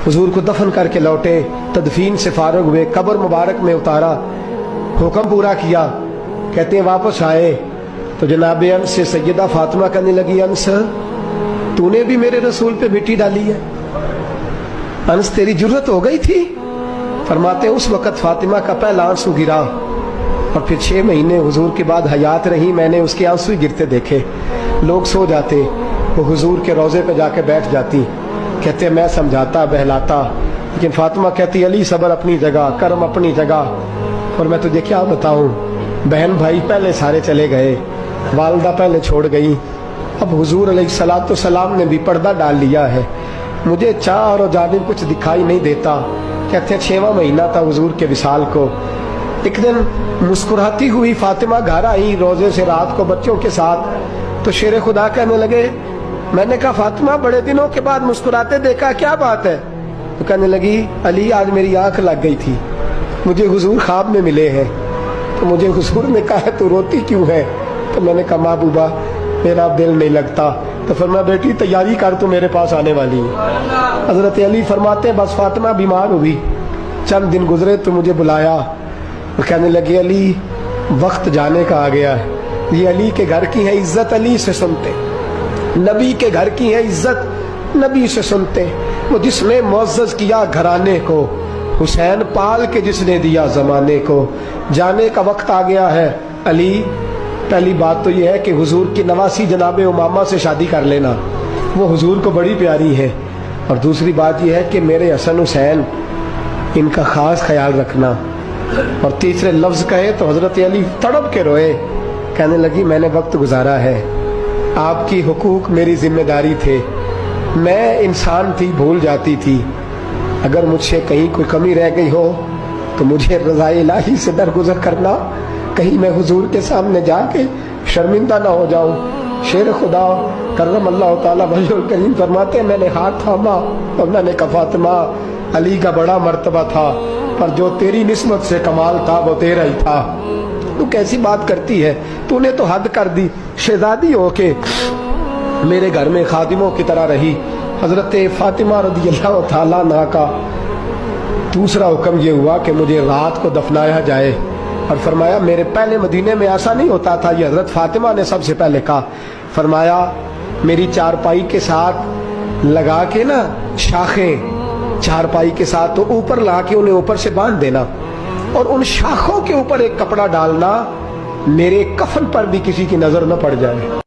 हुजूर को दफन करके लौटे, तदफीन से फारुग हुए, कब्र मुबारक में उतारा, हुक्म पूरा किया। कहते हैं वापस आए तो जनाब अंस से सैयदा फातिमा कहने लगी, अंस तूने भी मेरे रसूल पे मिट्टी डाली है? अंस तेरी जुर्रत हो गई थी? फरमाते उस वक़्त फातिमा का पहला आंसू गिरा और फिर 6 महीने हुजूर के बाद हयात रही, मैंने उसके आंसू ही गिरते देखे। लोग सो जाते, वो हुजूर के रोज़े पे जाके बैठ जाती। कहते मैं समझाता बहलाता, लेकिन फातिमा कहती अली सब्र अपनी जगह, कर्म अपनी जगह। और मैं तुझे क्या बताऊं, बहन भाई पहले सारे चले गए, वालदा पहले छोड़ गई, अब हुजूर अलैहिस्सलातु सलाम ने भी पर्दा डाल लिया है, मुझे चार और जानिब कुछ दिखाई नहीं देता। कहते हैं 6वां महीना था हुजूर के विसाल को। एक दिन मुस्कुराती हुई फातिमा घर आई रोजे से रात को बच्चों के साथ, तो शेर खुदा कहने लगे, मैंने कहा फातिमा बड़े दिनों के बाद मुस्कुराते देखा, क्या बात है? तो कहने लगी अली आज मेरी आंख लग गई थी, मुझे हुजूर ख्वाब में मिले हैं, तो मुझे हुजूर ने कहा तू रोती क्यों है? तो मैंने कहा महबूबा मेरा दिल नहीं लगता। तो फरमाया बेटी तैयारी कर, तू मेरे पास आने वाली है। हजरत अली फरमाते हैं बस फातिमा बीमार हुई, चंद दिन गुजरे तो मुझे बुलाया और कहने लगे अली वक्त जाने का आ गया है, ये अली के घर की है इज्जत अली से सुनते, नबी के घर की है इज्जत नबी से सुनते, वो जिसने मुअज़्ज़ज़ किया घराने को, हुसैन पाल के जिसने दिया जमाने को, जाने का वक्त आ गया है अली। पहली बात तो यह है कि हुजूर की नवासी जनाब उमामा से शादी कर लेना, वो हुजूर को बड़ी प्यारी है। और दूसरी बात यह है कि मेरे हसन हुसैन इनका खास ख्याल रखना। और तीसरे लफ्ज़ कहे तो हजरत अली तड़प के रोए, कहने लगी मैंने वक्त गुजारा है, आपकी हुकूक मेरी जिम्मेदारी थे, मैं इंसान थी भूल जाती थी, अगर मुझसे कहीं कोई कमी रह गई हो तो मुझे रज़ाए इलाही से दरगुजर करना, कहीं मैं हुजूर के सामने जाके शर्मिंदा ना हो जाऊं। शेर खुदा करम अल्लाह ताला वजहुल करीम फरमाते हैं मैंने हाथ थामा और मैंने कहा फातिमा अली का बड़ा मर्तबा था, पर जो तेरी निस्बत से कमाल था वो तेरा ही था। तू कैसी बात करती है, तूने तो हद कर दी, शहजादी हो के मेरे घर में खादिमों की तरह रही। हजरत फातिमा रज़ियल्लाहु ताला अन्हा का दूसरा हुक्म ये हुआ कि मुझे रात को दफनाया जाए। और फरमाया मेरे पहले मदीने में ऐसा नहीं होता था, ये हजरत फातिमा ने सबसे पहले कहा। फरमाया मेरी चारपाई के साथ लगा के ना शाखें, चारपाई के साथ तो ऊपर ला के उन्हें ऊपर से बांध देना और उन शाखों के ऊपर एक कपड़ा डालना, मेरे कफन पर भी किसी की नजर न पड़ जाए।